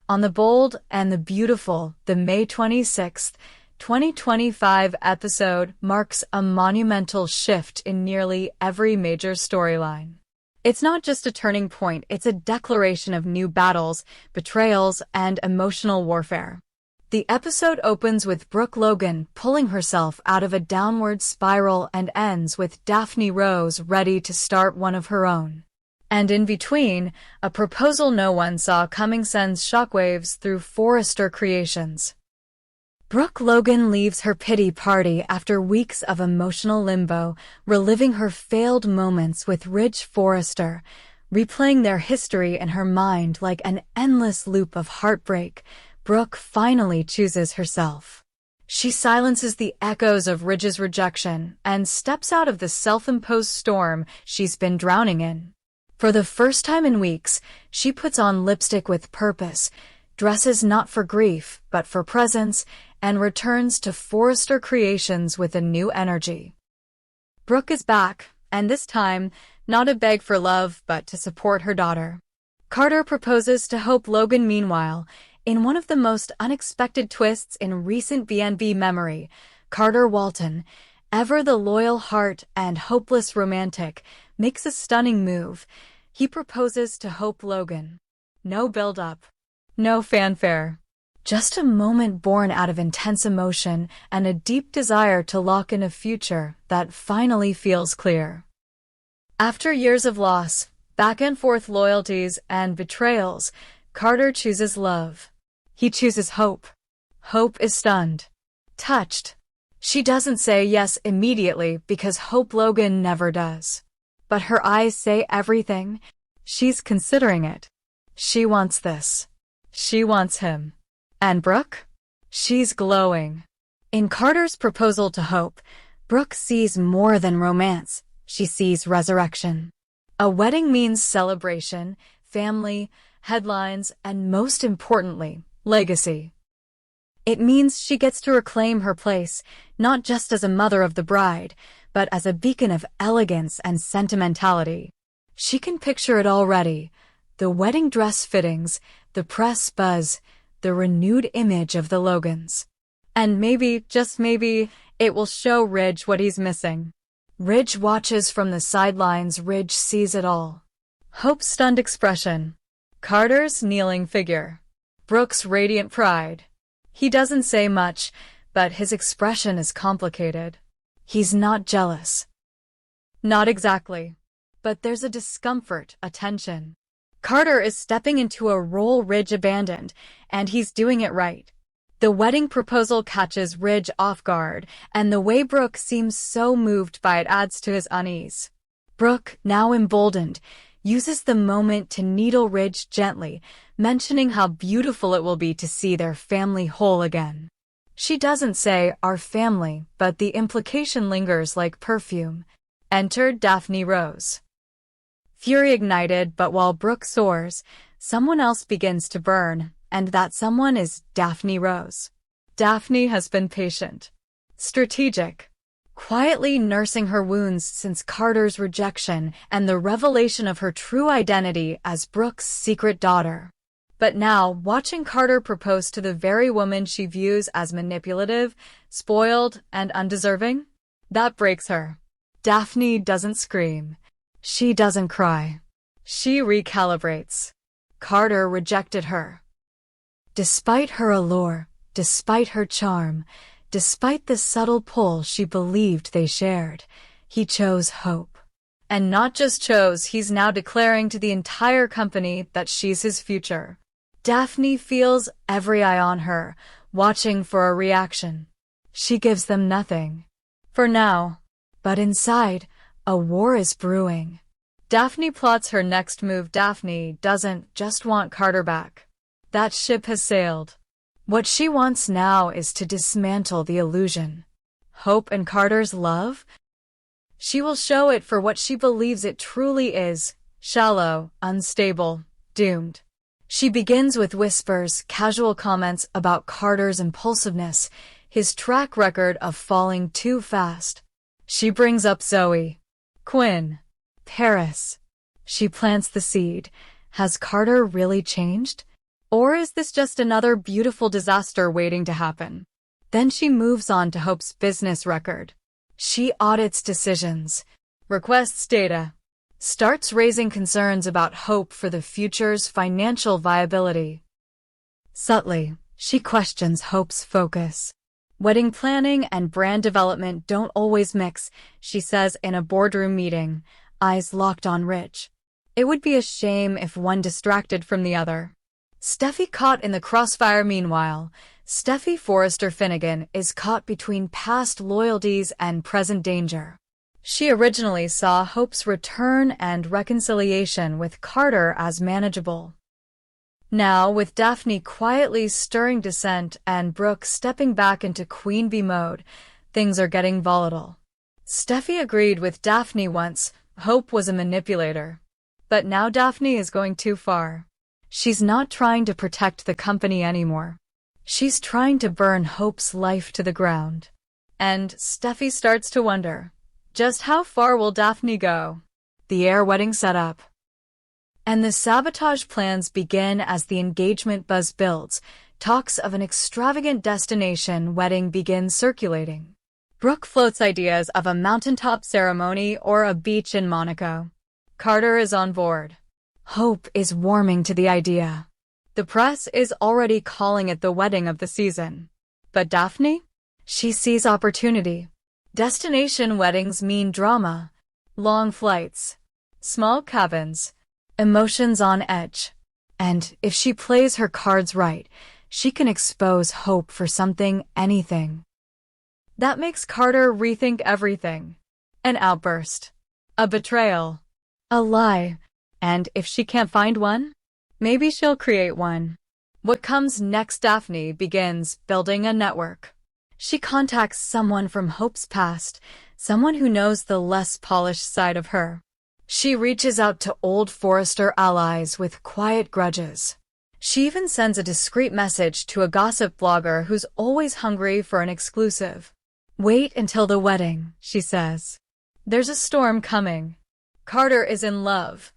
On the Bold and the Beautiful, the May 26th, 2025 episode marks a monumental shift in nearly every major storyline. It's not just a turning point, it's a declaration of new battles, betrayals, and emotional warfare. The episode opens with Brooke Logan pulling herself out of a downward spiral and ends with Daphne Rose ready to start one of her own. And in between, a proposal no one saw coming sends shockwaves through Forrester Creations. Brooke Logan leaves her pity party after weeks of emotional limbo, reliving her failed moments with Ridge Forrester, replaying their history in her mind like an endless loop of heartbreak. Brooke finally chooses herself. She silences the echoes of Ridge's rejection and steps out of the self-imposed storm she's been drowning in. For the first time in weeks, she puts on lipstick with purpose, dresses not for grief, but for presence, and returns to Forrester Creations with a new energy. Brooke is back, and this time, not to beg for love, but to support her daughter. Carter proposes to Hope Logan meanwhile. In one of the most unexpected twists in recent B&B memory, Carter Walton, ever the loyal heart and hopeless romantic, makes a stunning move. He proposes to Hope Logan. No build-up. No fanfare. Just a moment born out of intense emotion and a deep desire to lock in a future that finally feels clear. After years of loss, back-and-forth loyalties, and betrayals, Carter chooses love. He chooses hope. Hope is stunned. Touched. She doesn't say yes immediately because Hope Logan never does. But her eyes say everything. She's considering it. She wants this. She wants him. And Brooke? She's glowing. In Carter's proposal to Hope, Brooke sees more than romance. She sees resurrection. A wedding means celebration, family, headlines, and most importantly, legacy. It means she gets to reclaim her place, not just as a mother of the bride, but as a beacon of elegance and sentimentality. She can picture it already. The wedding dress fittings, the press buzz, the renewed image of the Logans. And maybe, just maybe, it will show Ridge what he's missing. Ridge watches from the sidelines. Ridge sees it all. Hope's stunned expression. Carter's kneeling figure. Brooke's radiant pride. He doesn't say much, but his expression is complicated. He's not jealous. Not exactly. But there's a discomfort, a tension. Carter is stepping into a role Ridge abandoned, and he's doing it right. The wedding proposal catches Ridge off guard, and the way Brooke seems so moved by it adds to his unease. Brooke, now emboldened, uses the moment to needle Ridge gently, mentioning how beautiful it will be to see their family whole again. She doesn't say, our family, but the implication lingers like perfume. Enter Daphne Rose. Fury ignited, but while Brooke soars, someone else begins to burn, and that someone is Daphne Rose. Daphne has been patient, strategic, quietly nursing her wounds since Carter's rejection and the revelation of her true identity as Brooke's secret daughter. But now, watching Carter propose to the very woman she views as manipulative, spoiled, and undeserving, that breaks her. Daphne doesn't scream. She doesn't cry. She recalibrates. Carter rejected her. Despite her allure, despite her charm, despite the subtle pull she believed they shared, he chose Hope. And not just chose, he's now declaring to the entire company that she's his future. Daphne feels every eye on her, watching for a reaction. She gives them nothing. For now. But inside, a war is brewing. Daphne plots her next move. Daphne doesn't just want Carter back. That ship has sailed. What she wants now is to dismantle the illusion. Hope and Carter's love? She will show it for what she believes it truly is, shallow, unstable, doomed. She begins with whispers, casual comments about Carter's impulsiveness, his track record of falling too fast. She brings up Zoe, Quinn, Paris. She plants the seed. Has Carter really changed? Or is this just another beautiful disaster waiting to happen? Then she moves on to Hope's business record. She audits decisions, requests data, starts raising concerns about Hope for the future's financial viability. Subtly, she questions Hope's focus. Wedding planning and brand development don't always mix, she says in a boardroom meeting, eyes locked on Rich. It would be a shame if one distracted from the other. Steffi caught in the crossfire meanwhile. Steffi Forrester Finnegan is caught between past loyalties and present danger. She originally saw Hope's return and reconciliation with Carter as manageable. Now, with Daphne quietly stirring dissent and Brooke stepping back into queen bee mode, things are getting volatile. Steffi agreed with Daphne once, Hope was a manipulator. But now Daphne is going too far. She's not trying to protect the company anymore. She's trying to burn Hope's life to the ground. And Steffi starts to wonder, just how far will Daphne go? The heir wedding set up. And the sabotage plans begin as the engagement buzz builds. Talks of an extravagant destination wedding begin circulating. Brooke floats ideas of a mountaintop ceremony or a beach in Monaco. Carter is on board. Hope is warming to the idea. The press is already calling it the wedding of the season. But Daphne? She sees opportunity. Destination weddings mean drama, long flights, small cabins, emotions on edge. And if she plays her cards right, she can expose Hope for something, anything. That makes Carter rethink everything. An outburst. A betrayal. A lie. And if she can't find one, maybe she'll create one. What comes next? Daphne begins building a network. She contacts someone from Hope's past, someone who knows the less polished side of her. She reaches out to old Forrester allies with quiet grudges. She even sends a discreet message to a gossip blogger who's always hungry for an exclusive. Wait until the wedding, she says. There's a storm coming. Carter is in love.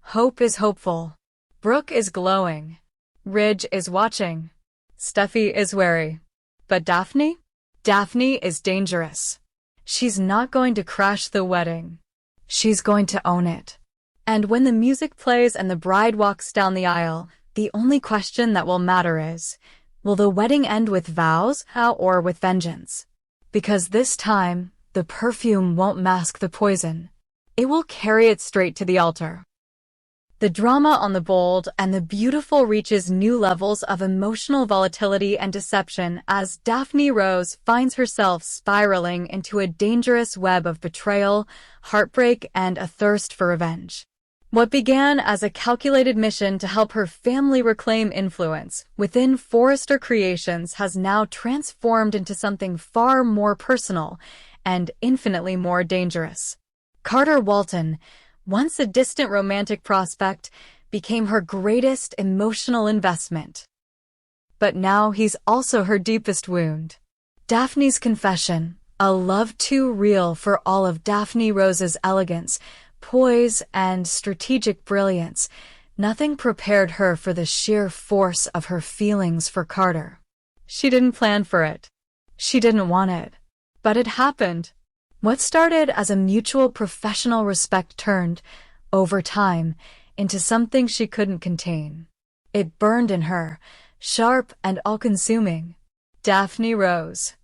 Hope is hopeful. Brooke is glowing. Ridge is watching. Steffi is wary. But Daphne? Daphne is dangerous. She's not going to crash the wedding. She's going to own it. And when the music plays and the bride walks down the aisle, the only question that will matter is, will the wedding end with vows or with vengeance? Because this time, the perfume won't mask the poison. It will carry it straight to the altar. The drama on the bold and the beautiful reaches new levels of emotional volatility and deception as Daphne Rose finds herself spiraling into a dangerous web of betrayal, heartbreak, and a thirst for revenge. What began as a calculated mission to help her family reclaim influence within Forrester Creations has now transformed into something far more personal and infinitely more dangerous. Carter Walton, once a distant romantic prospect, became her greatest emotional investment. But now he's also her deepest wound. Daphne's confession, a love too real for all of Daphne Rose's elegance, poise, and strategic brilliance. Nothing prepared her for the sheer force of her feelings for Carter. She didn't plan for it. She didn't want it. But it happened. What started as a mutual professional respect turned, over time, into something she couldn't contain. It burned in her, sharp and all-consuming. Daphne Rose.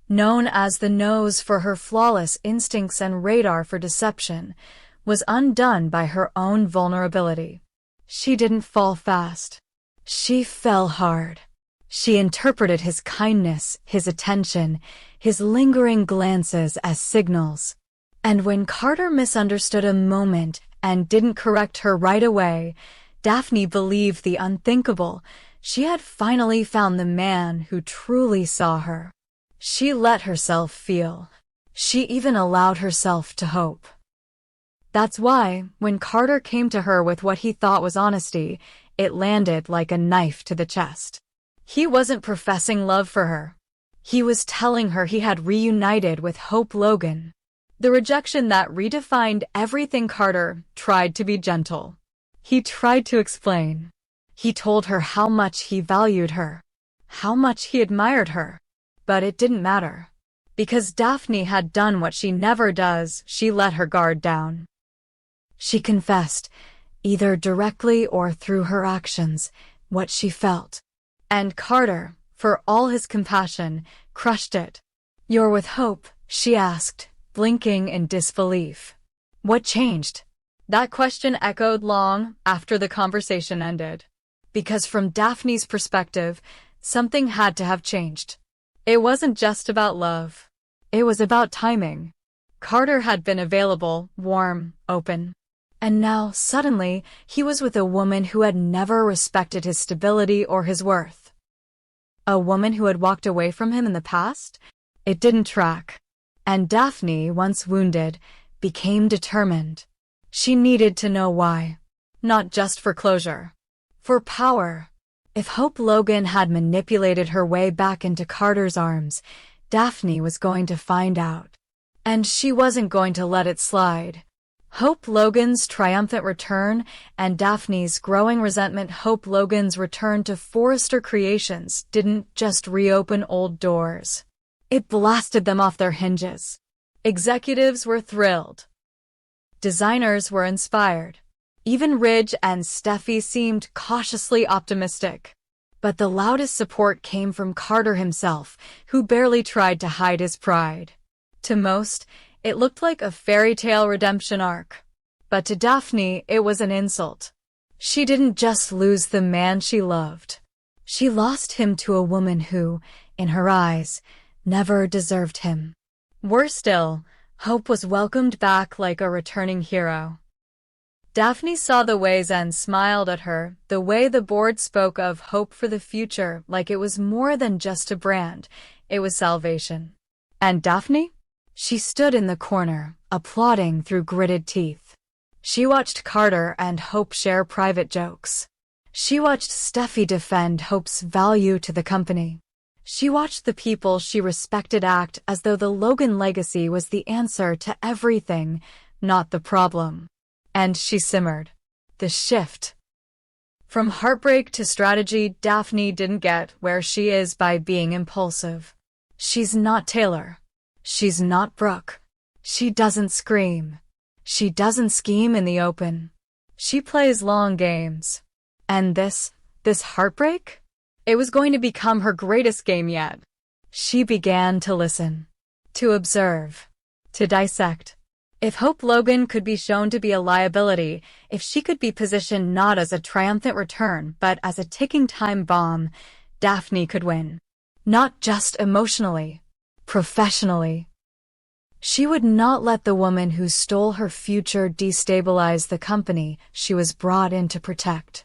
Known as the Nose for her flawless instincts and radar for deception, was undone by her own vulnerability. She didn't fall fast. She fell hard. She interpreted his kindness, his attention, his lingering glances as signals. And when Carter misunderstood a moment and didn't correct her right away, Daphne believed the unthinkable. She had finally found the man who truly saw her. She let herself feel. She even allowed herself to hope. That's why, when Carter came to her with what he thought was honesty, it landed like a knife to the chest. He wasn't professing love for her. He was telling her he had reunited with Hope Logan. The rejection that redefined everything. Carter tried to be gentle. He tried to explain. He told her how much he valued her, how much he admired her. But it didn't matter. Because Daphne had done what she never does, she let her guard down. She confessed, either directly or through her actions, what she felt. And Carter, for all his compassion, crushed it. "You're with Hope?" she asked, blinking in disbelief. What changed? That question echoed long after the conversation ended. Because from Daphne's perspective, something had to have changed. It wasn't just about love. It was about timing. Carter had been available, warm, open. And now, suddenly, he was with a woman who had never respected his stability or his worth. A woman who had walked away from him in the past? It didn't track. And Daphne, once wounded, became determined. She needed to know why. Not just for closure. For power. If Hope Logan had manipulated her way back into Carter's arms, Daphne was going to find out. And she wasn't going to let it slide. Hope Logan's triumphant return and Daphne's growing resentment. Hope Logan's return to Forrester Creations didn't just reopen old doors. It blasted them off their hinges. Executives were thrilled. Designers were inspired. Even Ridge and Steffi seemed cautiously optimistic. But the loudest support came from Carter himself, who barely tried to hide his pride. To most, it looked like a fairy tale redemption arc. But to Daphne, it was an insult. She didn't just lose the man she loved. She lost him to a woman who, in her eyes, never deserved him. Worse still, Hope was welcomed back like a returning hero. Daphne saw the ways and smiled at her, the way the board spoke of hope for the future like it was more than just a brand, it was salvation. And Daphne? She stood in the corner, applauding through gritted teeth. She watched Carter and Hope share private jokes. She watched Steffi defend Hope's value to the company. She watched the people she respected act as though the Logan legacy was the answer to everything, not the problem. And she simmered. The shift. From heartbreak to strategy, Daphne didn't get where she is by being impulsive. She's not Taylor. She's not Brooke. She doesn't scream. She doesn't scheme in the open. She plays long games. And this heartbreak? It was going to become her greatest game yet. She began to listen. To observe. To dissect. If Hope Logan could be shown to be a liability, if she could be positioned not as a triumphant return but as a ticking time bomb, Daphne could win. Not just emotionally. Professionally. She would not let the woman who stole her future destabilize the company she was brought in to protect.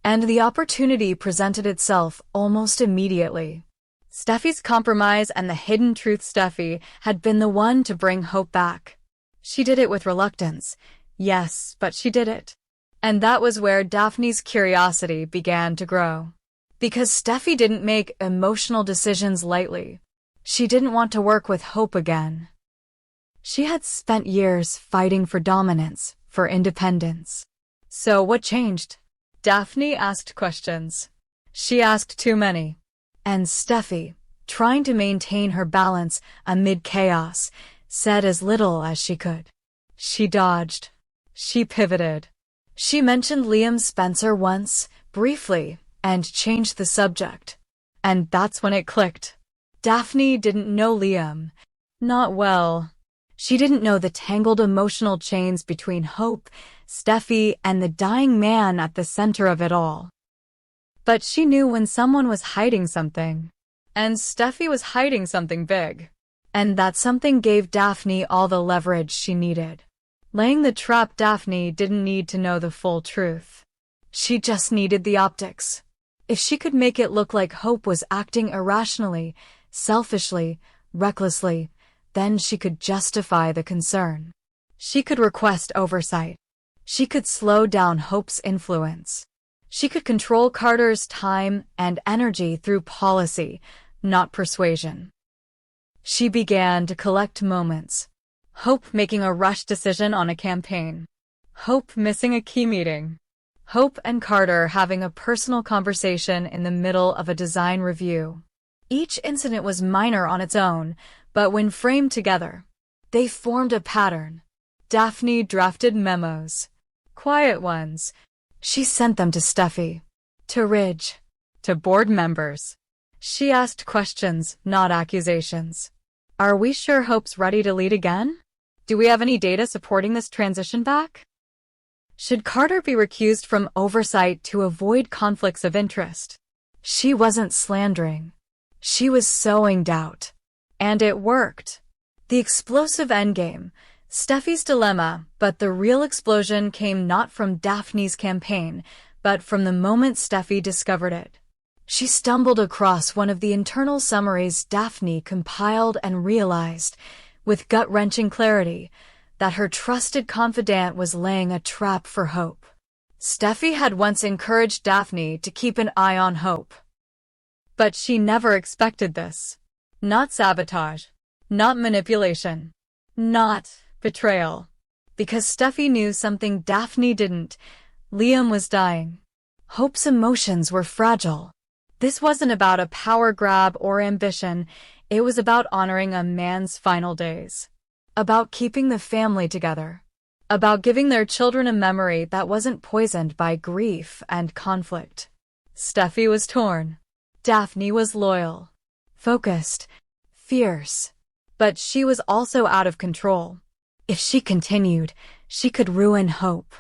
And the opportunity presented itself almost immediately. Steffi's compromise and the hidden truth. Steffi had been the one to bring Hope back. She did it with reluctance. Yes, but she did it. And that was where Daphne's curiosity began to grow. Because Steffi didn't make emotional decisions lightly. She didn't want to work with Hope again. She had spent years fighting for dominance, for independence. So what changed? Daphne asked questions. She asked too many. And Steffi, trying to maintain her balance amid chaos, said as little as she could. She dodged. She pivoted. She mentioned Liam Spencer once, briefly, and changed the subject. And that's when it clicked. Daphne didn't know Liam. Not well. She didn't know the tangled emotional chains between Hope, Steffi, and the dying man at the center of it all. But she knew when someone was hiding something. And Steffi was hiding something big. And that something gave Daphne all the leverage she needed. Laying the trap. Daphne didn't need to know the full truth. She just needed the optics. If she could make it look like Hope was acting irrationally, selfishly, recklessly, then she could justify the concern. She could request oversight. She could slow down Hope's influence. She could control Carter's time and energy through policy, not persuasion. She began to collect moments. Hope making a rushed decision on a campaign. Hope missing a key meeting. Hope and Carter having a personal conversation in the middle of a design review. Each incident was minor on its own, but when framed together, they formed a pattern. Daphne drafted memos. Quiet ones. She sent them to Steffi, to Ridge, to board members. She asked questions, not accusations. Are we sure Hope's ready to lead again? Do we have any data supporting this transition back? Should Carter be recused from oversight to avoid conflicts of interest? She wasn't slandering. She was sowing doubt. And it worked. The explosive endgame, Steffi's dilemma, but the real explosion came not from Daphne's campaign, but from the moment Steffi discovered it. She stumbled across one of the internal summaries Daphne compiled and realized, with gut-wrenching clarity, that her trusted confidant was laying a trap for Hope. Steffi had once encouraged Daphne to keep an eye on Hope. But she never expected this. Not sabotage. Not manipulation. Not betrayal. Because Steffi knew something Daphne didn't. Liam was dying. Hope's emotions were fragile. This wasn't about a power grab or ambition. It was about honoring a man's final days. About keeping the family together. About giving their children a memory that wasn't poisoned by grief and conflict. Steffi was torn. Daphne was loyal, focused, fierce. But she was also out of control. If she continued, she could ruin Hope.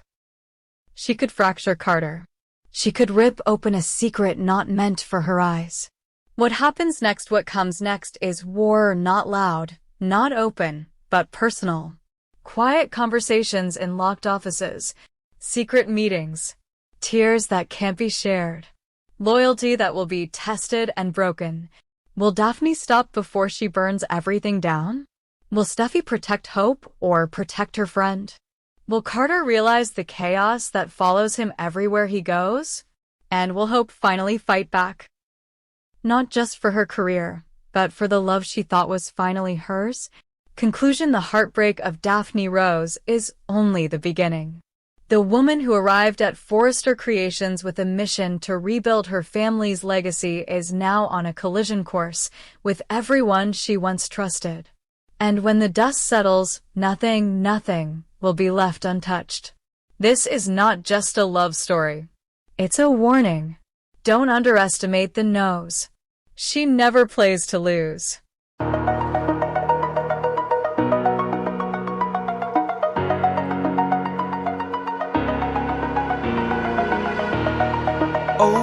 She could fracture Carter. She could rip open a secret not meant for her eyes. What happens next, what comes next, is war, not loud, not open, but personal. Quiet conversations in locked offices, secret meetings, tears that can't be shared, loyalty that will be tested and broken. Will Daphne stop before she burns everything down? Will Steffi protect Hope or protect her friend? Will Carter realize the chaos that follows him everywhere he goes? And will Hope finally fight back? Not just for her career, but for the love she thought was finally hers? Conclusion: the heartbreak of Daphne Rose is only the beginning. The woman who arrived at Forrester Creations with a mission to rebuild her family's legacy is now on a collision course with everyone she once trusted. And when the dust settles, nothing will be left untouched. This is not just a love story. It's a warning. Don't underestimate the no's. She never plays to lose. Oh.